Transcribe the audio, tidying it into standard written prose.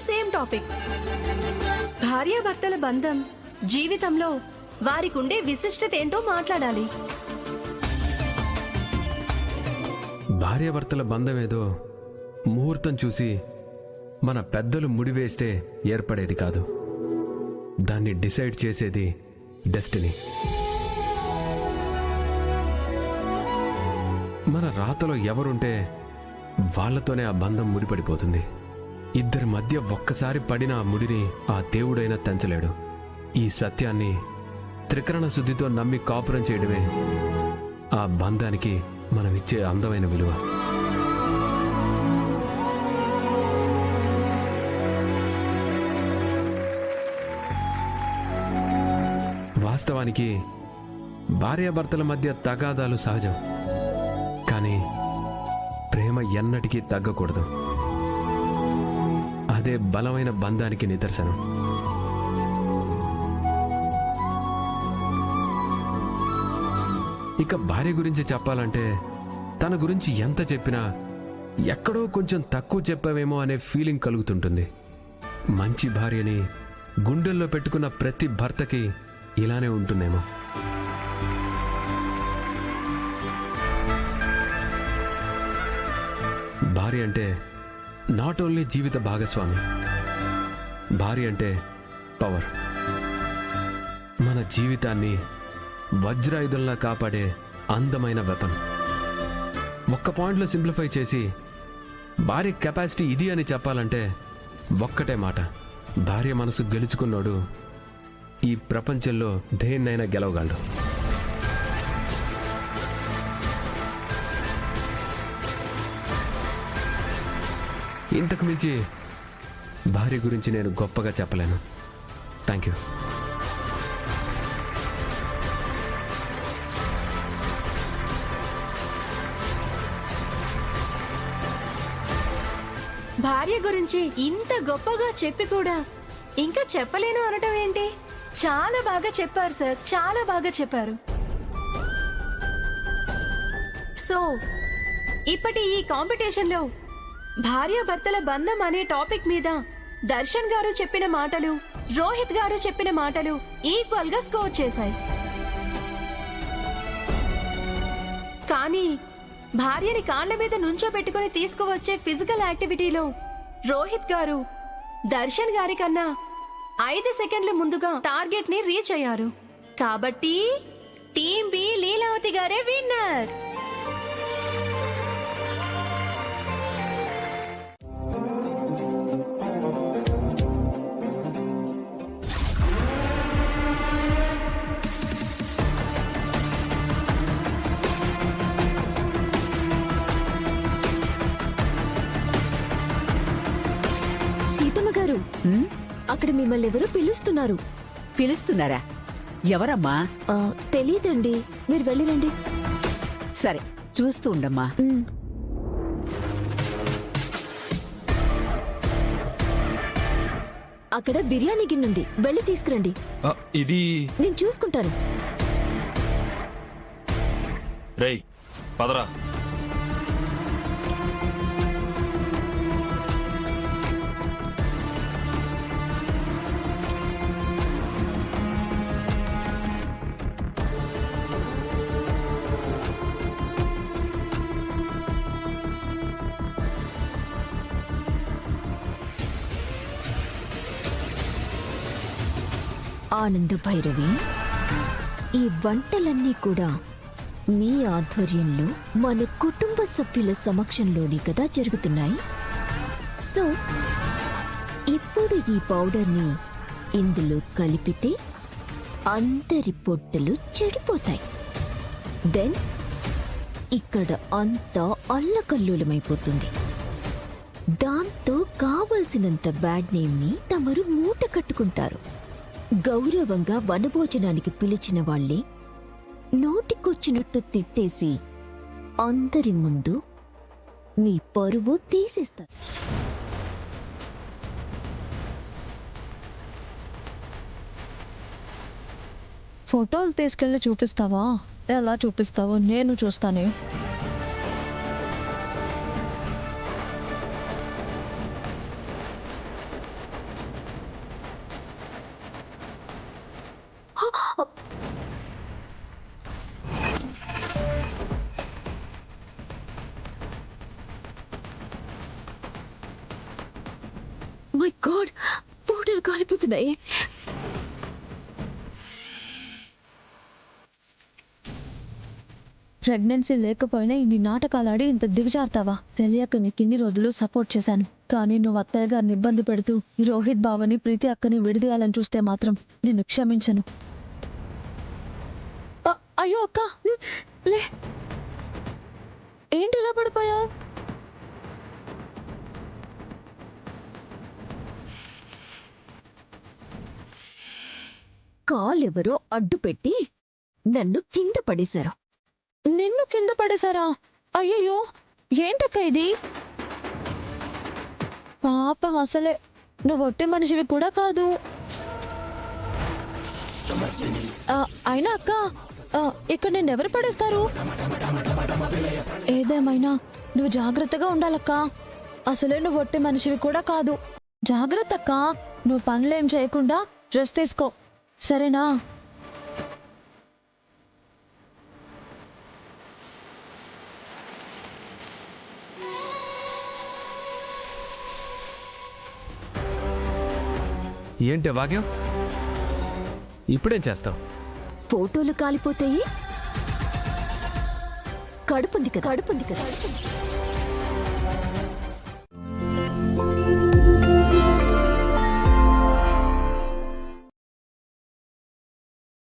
Same topic. భార్యాభర్తల బంధం జీవితంలో వారికుండే విశిష్టత ఏంటో మాట్లాడాలి. భార్యాభర్తల బంధం ఏదో ముహూర్తం చూసి మన పెద్దలు ముడివేస్తే ఏర్పడేది కాదు. దాన్ని డిసైడ్ చేసేది డెస్టినీ. మన రాతలో ఎవరుంటే వాళ్లతోనే ఆ బంధం ముడిపడిపోతుంది. ఇద్దరి మధ్య ఒక్కసారి పడిన ఆ ముడిని ఆ దేవుడైనా తెంచలేడు. ఈ సత్యాన్ని త్రికరణ శుద్ధితో నమ్మి కాపురం చేయడమే ఆ బంధానికి మనమిచ్చే అందమైన విలువ. వాస్తవానికి భార్యాభర్తల మధ్య తగాదాలు సహజం, కానీ ప్రేమ ఎన్నటికీ తగ్గకూడదు. అదే బలమైన బంధానికి నిదర్శనం. ఇక భార్య గురించి చెప్పాలంటే తన గురించి ఎంత చెప్పినా ఎక్కడో కొంచెం తక్కువ చెప్పావేమో అనే ఫీలింగ్ కలుగుతుంటుంది. మంచి భార్యని గుండెల్లో పెట్టుకున్న ప్రతి భర్తకి ఇలానే ఉంటుందేమో. భార్య అంటే నాట్ ఓన్లీ జీవిత భాగస్వామి, భార్య అంటే పవర్. మన జీవితాన్ని వజ్రాయుధంలా కాపాడే అందమైన వెపన్. ఒక్క పాయింట్లో సింప్లిఫై చేసి భార్య కెపాసిటీ ఇది అని చెప్పాలంటే ఒక్కటే మాట: భార్య మనసు గెలుచుకున్నాడు ఈ ప్రపంచంలో దేన్నైనా గెలవగలడు. ఇంతకు మించి భార్య గురించి నేను గొప్పగా చెప్పలేను. Thank you. భార్య గురించి ఇంత గొప్పగా చెప్పి కూడా ఇంకా చెప్పలేను అనటం ఏంటి? చాలా బాగా చెప్పారు సార్, చాలా బాగా చెప్పారు. సో ఇప్పటి ఈ కాంపిటీషన్ లో భార్యాభర్తల బంధం అనే టాపిక్ మీద దర్శన్ గారు చెప్పిన మాటలు, రోహిత్ గారు చెప్పిన మాటలు ఈక్వల్ గా స్కోర్ చేశాయి. కానీ భార్యని కాళ్ల మీద నుంచోబెట్టుకుని తీసుకువచ్చే ఫిజికల్ యాక్టివిటీలో రోహిత్ గారు దర్శన్ గారి కన్నా 5 సెకండ్ల ముందుగా టార్గెట్ ని రీచ్ అయ్యారు. కాబట్టి టీం బి లీలావతి గారే విన్నర్. సీతమ్మ గారు, అక్కడ మిమ్మల్ని ఎవరు పిలుస్తున్నారు. పిలుస్తున్నారా? ఎవరమ్మా? తెలీదండి, మీరు వెళ్ళిరండి. సరే, చూస్తూ ఉండమ్మా. అక్కడ బిర్యానీ గిన్నుంది, వెళ్ళి తీసుకురండి. ఇది నేను చూసుకుంటాను. రేయ్ పదరా. ఆనంద భైరవి, ఈ వంటలన్నీ కూడా మీ ఆధ్వర్యంలో మన కుటుంబ సభ్యుల సమక్షంలోనే కదా జరుగుతున్నాయి. సో ఇప్పుడు ఈ పౌడర్ని ఇందులో కలిపితే అందరి పొట్టలు చెడిపోతాయి. దెన్ ఇక్కడ అంతా అల్లకల్లోలమైపోతుంది. దాంతో కావలసినంత బ్యాడ్ నేమ్ ని తమరు మూట కట్టుకుంటారు. గౌరవంగా వనభోజనానికి పిలిచిన వాళ్లే నోటికొచ్చినట్టు తిట్టేసి అందరి ముందు మీ పరువు తీసేస్తారు. ఫోటోలు తీసుకెళ్ళి చూపిస్తావా? ఎలా చూపిస్తావో నేను చూస్తానే. మై గాడ్, బూటలు కాలిపోతున్నాయి. ప్రెగ్నెన్సీ లేకపోయినా ఇన్ని నాటకాలు ఆడి ఇంత దిగజారుతావా? తెలియక నీకు ఇన్ని రోజులు సపోర్ట్ చేశాను, కానీ నువ్వు అత్తయ్య గారిని ఇబ్బంది పెడుతూ ఈ రోహిత్ బావని ప్రీతి అక్కని విడిదీయాలని చూస్తే మాత్రం నిన్ను క్షమించను. అయ్యో అక్క, లే, ఏంటి ఇలా పడిపోయావు? కాలెవరో అడ్డు పెట్టి నన్ను కింద పడేశారు. నిన్ను కింద పడేశారా? అయ్యయ్యో, ఏంటక్క ఇది? పాపం, అసలే నువ్వు ఒట్టి మనిషివి కూడా కాదు. అయినా అక్క, ఇక్కడ నేను ఎవరు పడేస్తారు? ఏదేమైనా నువ్వు జాగ్రత్తగా ఉండాలక్క. అసలే నువ్వు ఒట్టి మనిషివి కూడా కాదు. జాగ్రత్త అక్క, నువ్వు పనులేం చేయకుండా రెస్ట్ తీసుకో, సరేనా? ఏంటి వాగ్యం? ఇప్పుడేం చేస్తావు? ఫోటోలు కాలిపోతాయి. కడుపుంది కదా, కడుపుంది కదా.